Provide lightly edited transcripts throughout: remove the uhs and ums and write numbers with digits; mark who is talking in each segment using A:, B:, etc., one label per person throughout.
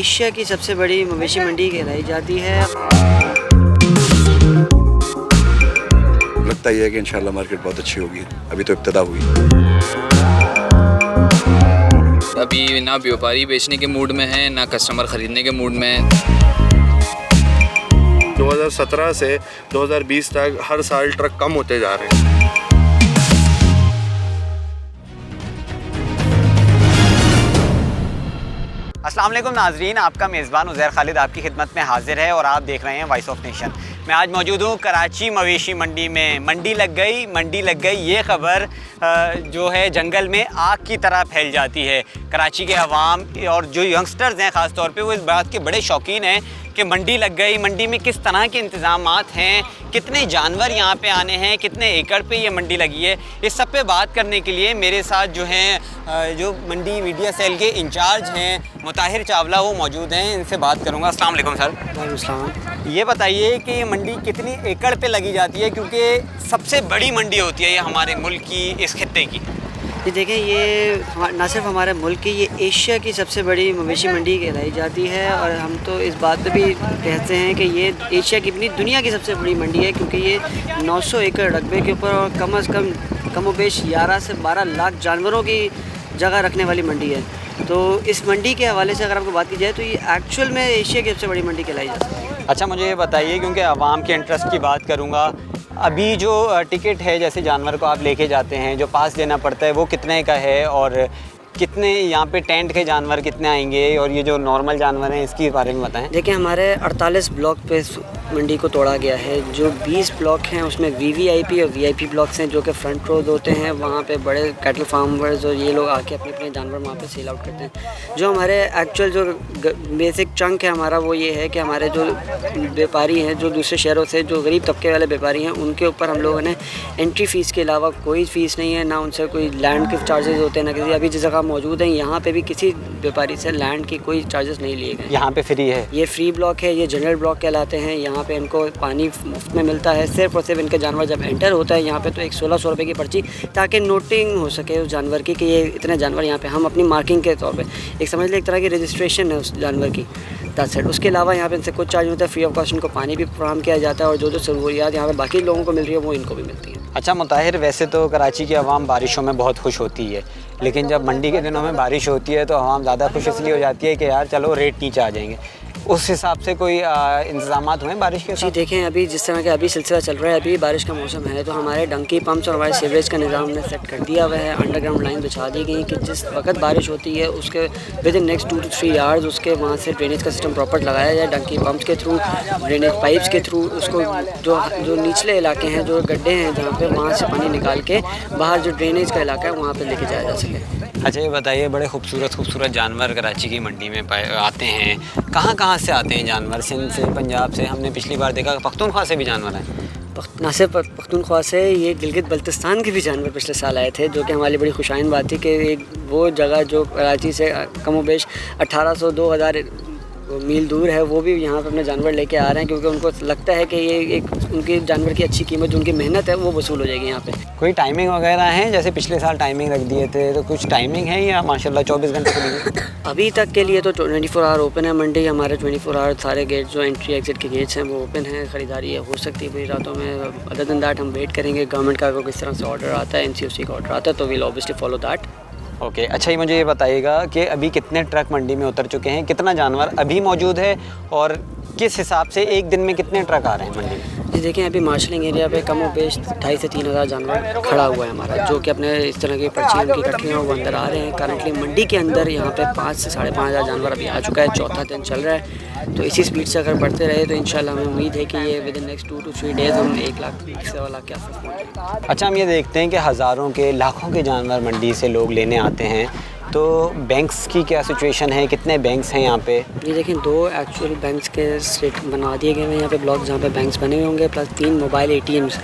A: Asia की सबसे बड़ी मवेशी मंडी कहलाई जाती है।
B: लगता ही है कि इंशाल्लाह मार्केट बहुत अच्छी होगी, अभी तो इब्तिदा हुई।
C: अभी ना व्यापारी बेचने के मूड में है, ना कस्टमर ख़रीदने के मूड में है।
D: 2017 से 2020 तक हर साल ट्रक कम होते जा रहे हैं।
E: अस्सलाम वालेकुम नाजरीन, आपका मेज़बान उज़ैर खालिद आपकी खिदमत में हाजिर है और आप देख रहे हैं वॉइस ऑफ नेशन। मैं आज मौजूद हूँ कराची मवेशी मंडी में। मंडी लग गई ये ख़बर जो है जंगल में आग की तरह फैल जाती है। कराची के अवाम और जो यंगस्टर्स हैं ख़ास तौर पे वो इस बात के बड़े शौकीन हैं कि मंडी लग गई। मंडी में किस तरह के इंतज़ामात हैं, कितने जानवर यहाँ पे आने हैं, कितने एकड़ पे ये मंडी लगी है, इस सब पे बात करने के लिए मेरे साथ जो हैं जो मंडी मीडिया सेल के इंचार्ज हैं मुताहिर चावला वो मौजूद हैं। इनसे बात करूँगा। अस्सलाम वालेकुम सर।
A: वालेकुम।
E: ये बताइए कि ये मंडी कितनी एकड़ पे लगी जाती है, क्योंकि सबसे बड़ी मंडी होती है ये हमारे मुल्क की, इस खित्ते की।
A: ये देखें, ये ना सिर्फ हमारे मुल्क की, ये एशिया की सबसे बड़ी मवेशी मंडी कहलाई जाती है। और हम तो इस बात पे भी कहते हैं कि ये एशिया की नहीं दुनिया की सबसे बड़ी मंडी है, क्योंकि ये 900 एकड़ रकबे के ऊपर और कम अज़ कम वेश 11 से 12 लाख जानवरों की जगह रखने वाली मंडी है। तो इस मंडी के हवाले से अगर आपको बात की जाए तो ये एक्चुअल में एशिया की सबसे बड़ी मंडी कहलाई जाती है।
E: अच्छा, मुझे ये बताइए, क्योंकि आवाम के इंटरेस्ट की बात करूँगा, अभी जो टिकट है जैसे जानवर को आप लेके जाते हैं, जो पास देना पड़ता है वो कितने का है, और कितने यहाँ पे टेंट के जानवर कितने आएंगे, और ये जो नॉर्मल जानवर हैं इसके बारे में बताएं।
A: देखिए, हमारे 48 ब्लॉक पे मंडी को तोड़ा गया है। जो 20 ब्लॉक हैं उसमें वीवीआईपी और वीआईपी ब्लॉक्स हैं, जो कि फ्रंट रोड होते हैं। वहाँ पे बड़े कैटल फार्मर्स और ये लोग आके अपने अपने जानवर वहाँ पे सेल आउट करते हैं। जो हमारे एक्चुअल जो बेसिक चंक है हमारा, वो ये है कि हमारे जो व्यापारी हैं, जो दूसरे शहरों से जो गरीब तबके वाले व्यापारी हैं, उनके ऊपर हम लोगों ने एंट्री फ़ीस के अलावा कोई फ़ीस नहीं है, ना उनसे कोई लैंड के चार्जेस होते हैं, ना किसी। अभी जिस जगह मौजूद हैं यहाँ पे भी किसी व्यापारी से लैंड की कोई चार्जेस नहीं लिए गए।
E: यहाँ पे फ्री है,
A: ये फ्री ब्लॉक है, ये जनरल ब्लॉक कहलाते हैं। यहाँ पे इनको पानी मुफ्त में मिलता है। सिर्फ और सिर्फ इनके जानवर जब एंटर होता है यहाँ पे तो एक 1600 रुपये की पर्ची, ताकि नोटिंग हो सके उस जानवर की कि ये इतने जानवर यहाँ पे, हम अपनी मार्किंग के तौर पे एक समझ लें एक तरह की रजिस्ट्रेशन है उस जानवर की। दैट्स। उसके अलावा यहाँ पे इनसे कुछ चार्ज होता है, फ्री ऑफ कॉस्ट इनको पानी भी फराहम किया जाता है, और जो सहूलियात यहाँ पे बाकी लोगों को मिल रही है वो इनको भी मिलती है।
E: अच्छा मुताहिर, वैसे तो कराची की आवाम बारिशों में बहुत खुश होती है, लेकिन जब मंडी के दिनों में बारिश होती है तो आवाम ज़्यादा खुश इसलिए हो जाती है कि यार चलो रेट नीचे आ जाएंगे। उस हिसाब से कोई इंतजामात हुए बारिश के?
A: जी देखें, अभी जिस तरह का अभी सिलसिला चल रहा है, अभी बारिश का मौसम है, तो हमारे डंकी पम्प्स और हमारे सीवरेज का निज़ाम हमने सेट कर दिया हुआ है। अंडरग्राउंड लाइन बिछा दी गई कि जिस वक्त बारिश होती है उसके with in next 2 to 3 hours उसके वहाँ से ड्रेनेज का सिस्टम प्रॉपर लगाया जाए। डंकी पम्प्स के थ्रू, ड्रेनेज पाइप्स के थ्रू उसको जो निचले इलाके हैं, जो गड्ढे हैं जहाँ पर, वहाँ से पानी निकाल के बाहर जो ड्रेनेज का इलाका है वहाँ पर लेके जाया जा सके।
E: अच्छा ये बताइए, बड़े खूबसूरत जानवर कराची की मंडी में आते हैं। कहाँ से आते हैं जानवर? सिंध से, पंजाब से, हमने पिछली बार देखा पख्तूनख्वा से भी जानवर आए।
A: ना सिर्फ पख्तूनख्वा से, ये गिलगित बल्तिस्तान के भी जानवर पिछले साल आए थे, जो कि हमारी बड़ी खुशाइन बात थी कि एक वो जगह जो कराची से कमोबेश 1800-2000 मील दूर है, वो भी यहाँ पर अपने जानवर लेके आ रहे हैं, क्योंकि उनको लगता है कि ये एक उनके जानवर की अच्छी कीमत, जो उनकी मेहनत है वो वसूल हो जाएगी यहाँ पे।
E: कोई टाइमिंग वगैरह है? जैसे पिछले साल टाइमिंग रख दिए थे, तो कुछ टाइमिंग है या माशाल्लाह 24 घंटे खुली?
A: अभी तक के लिए तो 24 आवर ओपन है मंडी। हमारे 24 आवर सारे गेट जो एंट्री एग्जिट के गेट्स हैं वो ओपन हैं। ख़रीदारी हो सकती है पूरी रातों में। अदर देन दैट हम वेट करेंगे गवर्नमेंट का किस तरह से ऑर्डर आता है, NCOC का ऑर्डर आता है, तो we'll obviously follow that.
E: Okay. अच्छा ये मुझे ये बताइएगा कि अभी कितने ट्रक मंडी में उतर चुके हैं, कितना जानवर अभी मौजूद है, और किस हिसाब से एक दिन में कितने ट्रक आ रहे हैं मंडी में?
A: जी देखें, अभी मार्शलिंग एरिया पे कम बेश 2,500 से 3,000 जानवर खड़ा हुआ है हमारा, जो कि अपने इस तरह की पर्ची उनकी इकट्ठी हैं वो अंदर आ रहे हैं। करंटली मंडी के अंदर यहाँ पे 5 से 5,500 जानवर अभी आ चुका है। चौथा दिन चल रहा है, तो इसी स्पीड से अगर बढ़ते रहे तो इंशाल्लाह हमें उम्मीद है कि ये with in next 2 to 3 days हम 1 लाख से 1 लाख के आसपास पहुँच जाएंगे।
E: अच्छा, हम ये देखते हैं कि हज़ारों के, लाखों के जानवर मंडी से लोग लेने आते हैं, तो बैंक्स की क्या सिचुएशन है? कितने बैंक्स हैं यहाँ पे?
A: ये देखें, 2 एक्चुअल बैंक्स के स्टेट बना दिए गए हैं यहाँ पे, ब्लॉक जहाँ पे बैंक्स बने हुए होंगे, प्लस 3 मोबाइल ATMs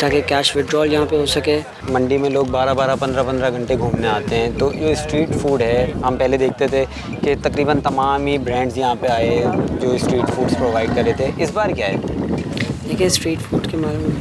A: ताकि कैश विड्रॉल यहाँ पे हो सके।
E: मंडी में लोग 12-12, 15-15 घंटे घूमने आते हैं, तो जो स्ट्रीट फूड है, हम पहले देखते थे कि तकरीबन तमाम ही ब्रांड्स यहाँ पे आए जो स्ट्रीट फूड्स प्रोवाइड कर रहे थे। इस बार क्या है?
A: देखिए, स्ट्रीट फूड के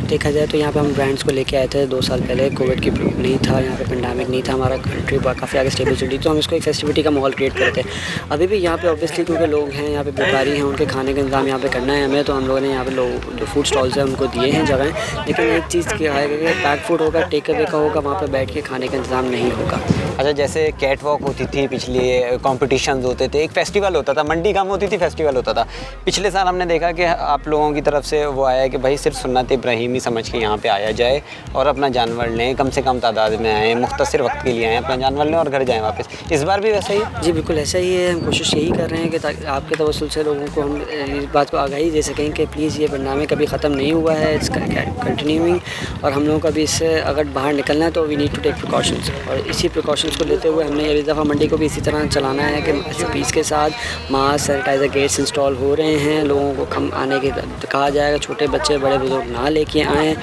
A: देखा जाए तो यहाँ पे हम ब्रांड्स को लेके आए थे 2 साल पहले। कोविड की नहीं था, यहाँ पे पेंडेमिक नहीं था, हमारा कंट्री काफ़ी आगे स्टेबल चल रही, तो हम इसको एक फेस्टिविटी का माहौल क्रिएट करते हैं। अभी भी यहाँ पे ऑब्वियसली क्योंकि लोग हैं यहाँ पे व्यापारी हैं, उनके खाने का इंतजाम यहाँ पे करना है हमें, तो हम लोगों ने यहाँ पे लोग जो फूड स्टॉल्स हैं उनको दिए हैं जगह। लेकिन एक चीज़ क्या है कि पैक फूड होगा, टेक अवे का होगा, वहाँ पर बैठ के खाने का इंतजाम नहीं होगा।
E: अच्छा, जैसे कैट वॉक होती थी पिछले, कॉम्पिटिशन होते थे, एक फेस्टिवल होता था, मंडी कम होती थी, फेस्टिवल होता था। पिछले साल हमने देखा कि आप लोगों की तरफ से वो आया कि भाई सिर्फ सुन्नत इब्राहिमी समझ के यहाँ पे आया जाए और अपना जानवर लें, कम से कम तादाद में आएँ, मुख्तसर वक्त के लिए आएँ, अपना जानवर लें और घर जाएँ वापस। इस बार भी वैसा ही है?
A: जी बिल्कुल ऐसा ही है। हम कोशिश यही कर रहे हैं कि आपके तवस्सुल से लोगों को हम इस बात को आगाही दे सकें कि प्लीज़ ये बरनामे कभी ख़त्म नहीं हुआ है, इट्स कंटिन्यूइंग, और हम लोगों को अभी इससे अगर बाहर निकलना है तो we need to take precautions. और इसी प्रिकॉशंस को लेते हुए हमने अगली दफ़ा मंडी को भी इसी तरह चलाना है कि SOPs के साथ मास्क, सैनिटाइज़र गेट्स इंस्टॉल हो रहे हैं, लोगों को कम आने के कहा जाएगा, छोटे बच्चे बड़े बुजुर्ग ना लेके आएँ,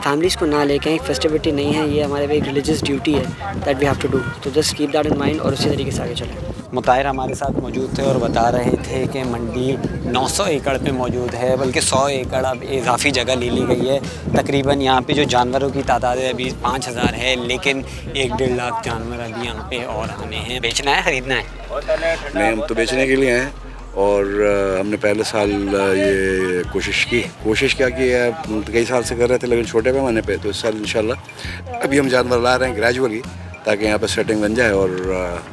A: फैमिलीज़ को ना लेके आएँ। एक फेस्टिविटी नहीं है ये, हमारे एक रिलीजियस ड्यूटी है that we have to do, तो just keep that in mind और उसी तरीके से आगे चलें।
E: मुताहिर हमारे साथ मौजूद थे और बता रहे थे कि मंडी 900 एकड़ पे मौजूद है, बल्कि 100 एकड़ अब इजाफी जगह ले ली गई है। तकरीबन यहाँ पे जो जानवरों की तादाद है अभी 5000 है, लेकिन 1-1.5 लाख जानवर अभी यहाँ पे और आने हैं। बेचना है, ख़रीदना है?
B: नहीं, हम तो बेचने के लिए हैं और हमने पहले साल ये कोशिश क्या की है, कई साल से कर रहे थे लेकिन छोटे पैमाने पे, तो इस साल इंशाल्लाह अभी हम जानवर ला रहे हैं ग्रेजुअली, ताकि यहाँ पर सेटिंग बन जाए और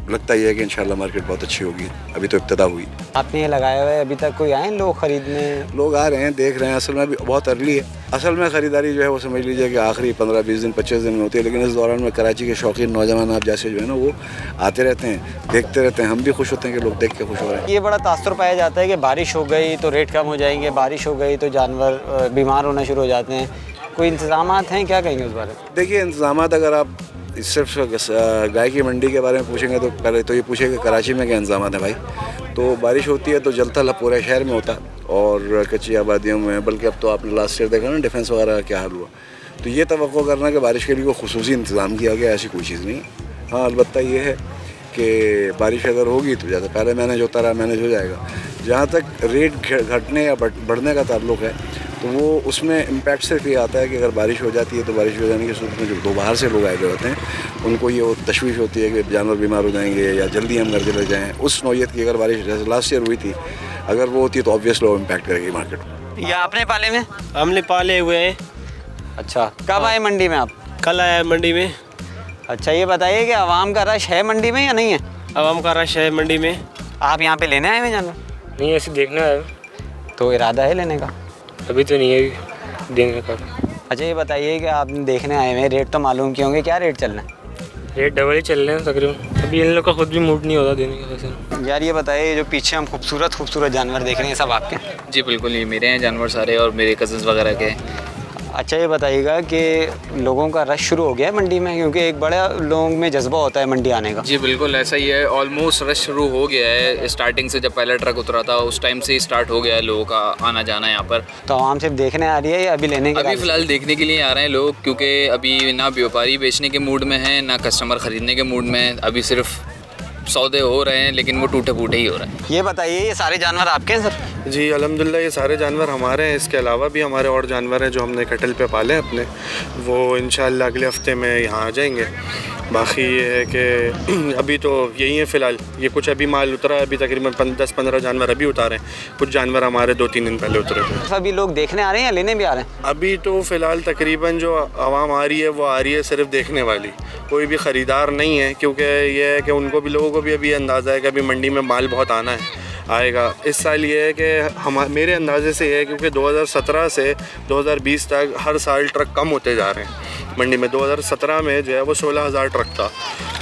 B: लगता ही है कि इंशाल्लाह मार्केट बहुत अच्छी होगी। अभी तो इब्तिदा हुई।
E: आपने ये लगाया हुआ है, अभी तक कोई आए लोग ख़रीदने?
B: लोग आ रहे हैं, देख रहे हैं। असल में अभी बहुत अर्ली है। असल में ख़रीदारी जो है वो समझ लीजिए कि आखिरी 15-20 दिन 25 दिन में होती है, लेकिन इस दौरान में कराची के शौकीन नौजवान आप जैसे जो है ना वो आते रहते हैं, देखते रहते हैं। हम भी खुश होते हैं कि लोग देख के खुश हो रहे हैं।
E: ये बड़ा तासुर पाया जाता है कि बारिश हो गई तो रेट कम हो जाएंगे, बारिश हो गई तो जानवर बीमार होना शुरू हो जाते हैं। कोई इंतज़ामात हैं, क्या कहेंगे उस बारे में?
B: देखिए, इंतज़ामात अगर आप सिर्फ गाय की मंडी के बारे में पूछेंगे तो पहले तो ये पूछेंगे कराची में क्या इंतजाम है भाई। तो बारिश होती है तो जलथल पूरे शहर में होता है और कच्ची आबादियों में, बल्कि अब तो आपने लास्ट ईयर देखा ना डिफेंस वगैरह का क्या हाल हुआ। तो ये तवक्को करना कि बारिश के लिए कोई खुसूसी इंतज़ाम किया गया, ऐसी कोई चीज़ नहीं। हाँ, अलबत्ता ये है कि बारिश अगर होगी तो जैसे पहले मैनेज होता रहा मैनेज हो जाएगा। जहाँ तक रेट घटने या बढ़ने का ताल्लुक़ है तो वो उसमें इम्पैक्ट सिर्फ ये आता है कि अगर बारिश हो जाती है तो बारिश हो जाने की सूरत में जो दो बाहर से लोग आए हुए होते हैं उनको ये तशवीश होती है कि जानवर बीमार हो जाएंगे या जल्दी हम घर चले जाएँ। उस नौयत की अगर बारिश जैसे लास्ट ईयर हुई थी अगर वो होती है तो ऑब्वियसली वो इम्पैक्ट करेगी मार्केट में।
E: ये आपने पाले में?
F: हमने पाले हुए हैं।
E: अच्छा, कब आए मंडी में आप?
F: कल आया मंडी में।
E: अच्छा, ये बताइए कि आवाम का रश है मंडी में या नहीं है?
F: आवाम का रश है मंडी में।
E: आप यहाँ पे लेने आए हुए जानवर?
F: नहीं, ऐसे देखना है।
E: तो इरादा है लेने का?
F: अभी तो नहीं है देने का।
E: अच्छा, ये बताइए कि आप देखने आए हुए हैं, रेट तो मालूम किए होंगे, क्या रेट चल रहा है?
F: रेट डबल ही चल रहे हैं तकरीबन। अभी इन लोग का खुद भी मूड नहीं होता देने का वैसे।
E: यार ये बताइए, जो पीछे हम खूबसूरत जानवर देख रहे हैं सब आपके?
C: जी बिल्कुल, ये मेरे हैं जानवर सारे और मेरे कज़न्स वगैरह के।
E: अच्छा, ये बताइएगा कि लोगों का रश शुरू हो गया है मंडी में, क्योंकि एक बड़ा लोगों में जज्बा होता है मंडी आने का।
C: जी बिल्कुल ऐसा ही है, ऑलमोस्ट रश शुरू हो गया है। स्टार्टिंग से जब पहला ट्रक उतरा था उस टाइम से ही स्टार्ट हो गया है लोगों का आना जाना यहाँ पर।
E: तो आवाम सिर्फ देखने आ रही है या अभी लेने के?
C: अभी फ़िलहाल देखने के लिए आ रहे हैं लोग, क्योंकि अभी ना व्यापारी बेचने के मूड में हैं ना कस्टमर ख़रीदने के मूड में। अभी सिर्फ सौदे हो रहे हैं लेकिन वो टूटे फूटे ही हो रहे हैं।
E: ये बताइए, ये सारे जानवर आपके हैं सर?
D: जी अल्हम्दुलिल्लाह ये सारे जानवर हमारे हैं। इसके अलावा भी हमारे और जानवर हैं जो हमने कटल पे पाले हैं अपने, वो इंशाल्लाह अगले हफ्ते में यहाँ आ जाएंगे। बाकी ये है कि अभी तो यही है फ़िलहाल, ये कुछ अभी माल उतरा है, अभी तकरीबन 10-15 जानवर अभी उतारे हैं। कुछ जानवर हमारे 2-3 दिन पहले उतरे थे।
E: अभी लोग देखने आ रहे हैं या लेने भी आ रहे हैं?
D: अभी तो फ़िलहाल तकरीबन जो आवाम आ रही है वो आ रही है सिर्फ देखने वाली, कोई भी ख़रीदार नहीं है, क्योंकि ये है कि उनको भी, लोगों को भी अभी अंदाज़ा है कि अभी मंडी में माल बहुत आएगा। इस साल ये है कि मेरे अंदाजे से ये है क्योंकि 2017 से 2020 तक हर साल ट्रक कम होते जा रहे हैं मंडी में। 2017 में जो है वो 16,000 ट्रक था,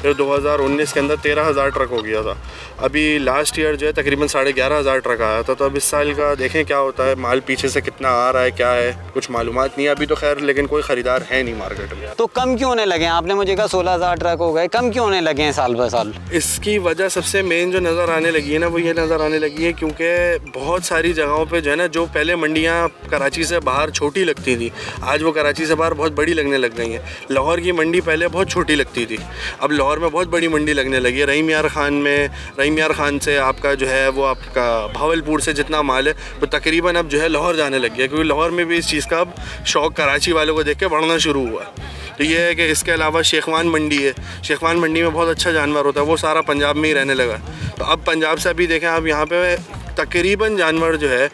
D: फिर 2019 के अंदर 13,000 ट्रक हो गया था। अभी लास्ट ईयर जो है तकरीबन 11,500 ट्रक आया था। तो अब इस साल का देखें क्या होता है, माल पीछे से कितना आ रहा है, क्या है, कुछ मालूमात नहीं है अभी तो खैर, लेकिन कोई ख़रीदार है नहीं मार्केट में।
E: तो कम क्यों होने लगे? आपने मुझे कहा 16,000 ट्रक हो गए, कम क्यों होने लगे हैं साल ब साल?
D: इसकी वजह सबसे मेन जो नज़र आने लगी है ना वो ये नज़र आने लगी है क्योंकि बहुत सारी जगहों पे जो है ना, जो पहले मंडियाँ कराची से बाहर छोटी लगती थी, आज वो कराची से बाहर बहुत बड़ी लगने लग गई हैं। लाहौर की मंडी पहले बहुत छोटी लगती थी, अब लाहौर में बहुत बड़ी मंडी लगने लगी है। रहीम यार ख़ान से आपका जो है वो आपका भावलपुर से जितना माल है वो तकरीबन अब जो है लाहौर जाने लग गया, क्योंकि लाहौर में भी इस चीज़ का अब शौक़ कराची वालों को देख के बढ़ना शुरू हुआ। तो ये है कि इसके अलावा शेखवान मंडी है, शेखवान मंडी में बहुत अच्छा जानवर होता है, वो सारा पंजाब में ही रहने लगा। तो अब पंजाब से अभी देखें आप यहाँ पे तकरीबन जानवर जो है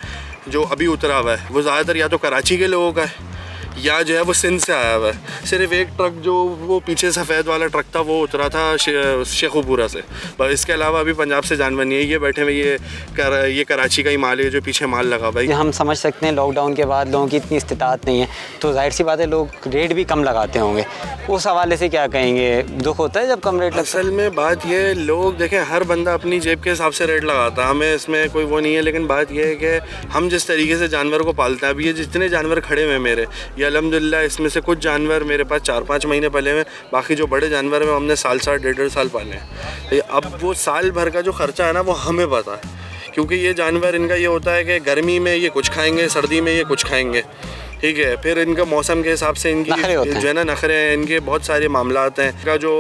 D: जो अभी उतरा हुआ है वो ज़्यादातर या तो कराची के लोगों का है या जो है वो सिंध से आया हुआ है। सिर्फ एक ट्रक जो वो पीछे सफ़ेद वाला ट्रक था वो उतरा था शेखुपुरा से, पर इसके अलावा अभी पंजाब से जानवर नहीं है। ये बैठे हुए ये कराची का ही माल है जो पीछे माल लगा भाई।
E: हम समझ सकते हैं लॉकडाउन के बाद लोगों की इतनी इस्तिताअत नहीं है, तो जाहिर सी बात है लोग रेट भी कम लगाते होंगे। उस हवाले से क्या कहेंगे, दुख होता है जब कम रेट लगता है?
D: असल में बात ये, लोग देखें हर बंदा अपनी जेब के हिसाब से रेट लगाता है, हमें इसमें कोई वो नहीं है। लेकिन बात ये है कि हम जिस तरीके से जानवर को पालते हैं, अभी ये जितने जानवर खड़े हुए मेरे, ये अल्हम्दुलिल्लाह इसमें से कुछ जानवर मेरे पास 4-5 महीने पहले में, बाकी जो बड़े जानवर हैं हमने साल 1.5 साल पाले हैं। तो अब वो साल भर का जो ख़र्चा है ना वो हमें पता है, क्योंकि ये जानवर इनका ये होता है कि गर्मी में ये कुछ खाएंगे, सर्दी में ये कुछ खाएंगे, ठीक है। फिर इनका मौसम के हिसाब से इनकी जो है ना नखरे हैं, इनके बहुत सारे मामलात हैं। इनका जो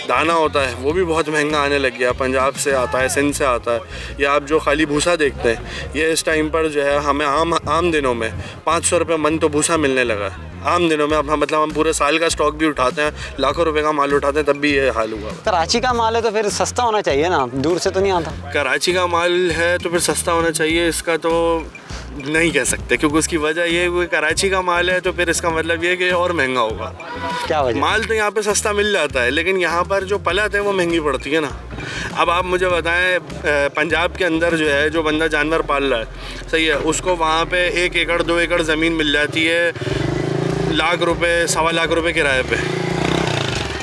D: दाना होता है वो भी बहुत महंगा आने लग गया, पंजाब से आता है, सिंध से आता है। या आप जो खाली भूसा देखते हैं, ये इस टाइम पर जो है हमें आम दिनों में 500 रुपये मन तो भूसा मिलने लगा है। आम दिनों में अब मतलब हम पूरे साल का स्टॉक भी उठाते हैं, लाखों रुपए का माल उठाते हैं, तब भी ये हाल हुआ।
E: कराची का माल है तो फिर सस्ता होना चाहिए ना, दूर से तो नहीं आता।
D: कराची का माल है तो फिर सस्ता होना चाहिए, इसका तो नहीं कह सकते, क्योंकि उसकी वजह ये है कि कराची का माल है तो फिर इसका मतलब ये है कि और महंगा होगा।
E: क्या वजह?
D: माल तो यहाँ पे सस्ता मिल जाता है, लेकिन यहाँ पर जो पलत है वो महंगी पड़ती है ना। अब आप मुझे बताएं, पंजाब के अंदर जो है जो बंदा जानवर पाल रहा है, सही है, उसको वहाँ पे 1 एकड़ 2 एकड़ ज़मीन मिल जाती है लाख रुपए, 1.25 लाख रुपए किराए पे।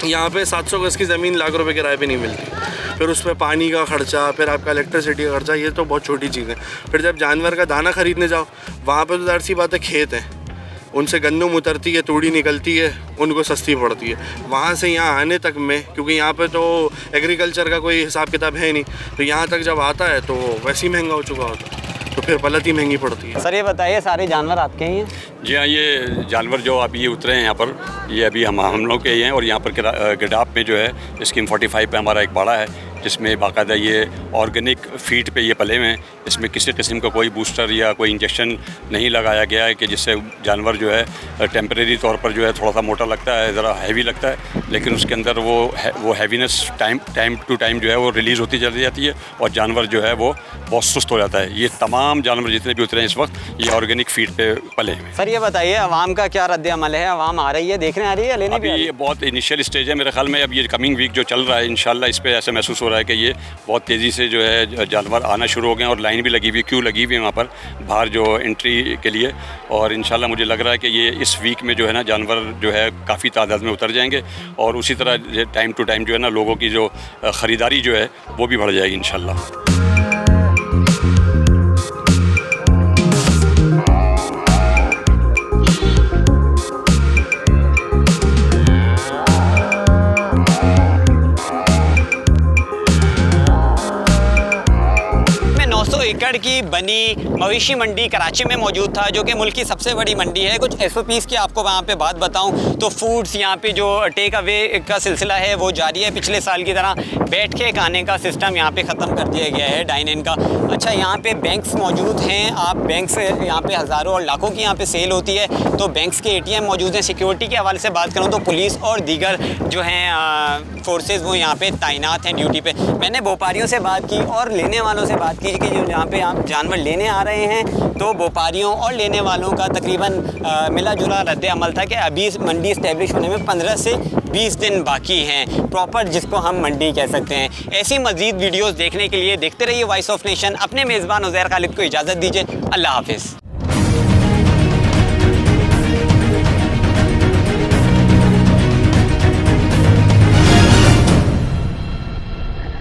D: यहाँ पे 700 गज़ की ज़मीन लाख रुपए किराए पे नहीं मिलती। फिर उस पर पानी का ख़र्चा, फिर आपका इलेक्ट्रिसिटी का ख़र्चा, ये तो बहुत छोटी चीज़ है। फिर जब जानवर का दाना ख़रीदने जाओ, वहाँ पे तो ज़ाहिर सी बात है खेत हैं, उनसे गंदम उतरती है, तूड़ी निकलती है, उनको सस्ती पड़ती है। वहाँ से यहाँ आने तक में, क्योंकि यहाँ पे तो एग्रीकल्चर का कोई हिसाब किताब है नहीं, तो यहाँ तक जब आता है तो वैसे ही महंगा हो चुका होता है, तो फिर पलत ही महंगी पड़ती है।
E: सर ये बताइए, सारे जानवर आपके ही हैं?
G: जी हाँ, ये जानवर जो अभी ये उतरे हैं यहाँ पर, ये अभी हम लोग के ही हैं। और यहाँ पर गिरडाप में जो है स्कीम 45 पे हमारा एक बाड़ा है, जिसमें बाकायदा ये ऑर्गेनिक फीड पे ये पले हुए हैं। इसमें किसी किस्म का कोई बूस्टर या कोई इंजेक्शन नहीं लगाया गया है कि जिससे जानवर जो है टेम्परेरी तौर पर जो है थोड़ा सा मोटा लगता है, ज़रा हैवी लगता है, लेकिन उसके अंदर वो हैवीनेस टाइम टू टाइम जो है वो रिलीज़ होती चली जाती है और जानवर जो है वो बहुत सुस्त हो जाता है। ये तमाम जानवर जितने भी उतरे हैं इस वक्त, ये ऑर्गेनिक फीड पे पले हुए हैं।
E: सर ये बताइए, आवाम का क्या रद्द अमल है? आवाम आ रही है, देखने आ रही है, लेने भी आ रही है?
G: ये बहुत इनिशियल स्टेज है मेरे ख्याल में। अब ये कमिंग वीक जो चल रहा है, इंशाल्लाह इस पे ऐसा महसूस हो रहा है कि ये बहुत तेज़ी से जो है जानवर आना शुरू हो गए हैं और लाइन भी लगी हुई है, क्यू लगी हुई है वहाँ पर बाहर जो एंट्री के लिए। और इंशाल्लाह मुझे लग रहा है कि ये इस वीक में जो है ना जानवर जो है काफ़ी तादाद में उतर जाएंगे और उसी तरह टाइम टू टाइम जो है ना लोगों की जो ख़रीदारी जो है वो भी बढ़ जाएगी इंशाल्लाह।
E: एकड़ की बनी मवेशी मंडी कराची में मौजूद था, जो कि मुल्क की सबसे बड़ी मंडी है। कुछ SOPs की आपको वहाँ पे बात बताऊँ तो फूड्स यहाँ पे जो टेक अवे का सिलसिला है वो जारी है। पिछले साल की तरह बैठ के खाने का सिस्टम यहाँ पे ख़त्म कर दिया गया है, डाइन इन का। अच्छा, यहाँ पे बैंक्स मौजूद हैं, आप बैंक से यहाँ पे हज़ारों और लाखों की यहाँ पे सेल होती है, तो बैंक्स के ATM मौजूद हैं। सिक्योरिटी के हवाले से बात करूँ तो पुलिस और दीगर जो हैं फोर्सेज वो यहाँ पे तैनात हैं ड्यूटी पे। मैंने व्यापारियों से बात की और लेने वालों से बात की कि जो यहाँ पे आप जानवर लेने आ रहे हैं, तो व्यापारियों और लेने वालों का तकरीबन मिला जुला रद्द अमल था कि अभी मंडी इस्टेब्लिश होने में 15 से 20 दिन बाकी हैं, प्रॉपर जिसको हम मंडी कह सकते हैं। ऐसी मज़ीद वीडियोज़ देखने के लिए देखते रहिए वॉइस ऑफ नेशन। अपने मेज़बान उज़ैर खालिद को इजाज़त दीजिए। अल्लाह हाफिज़।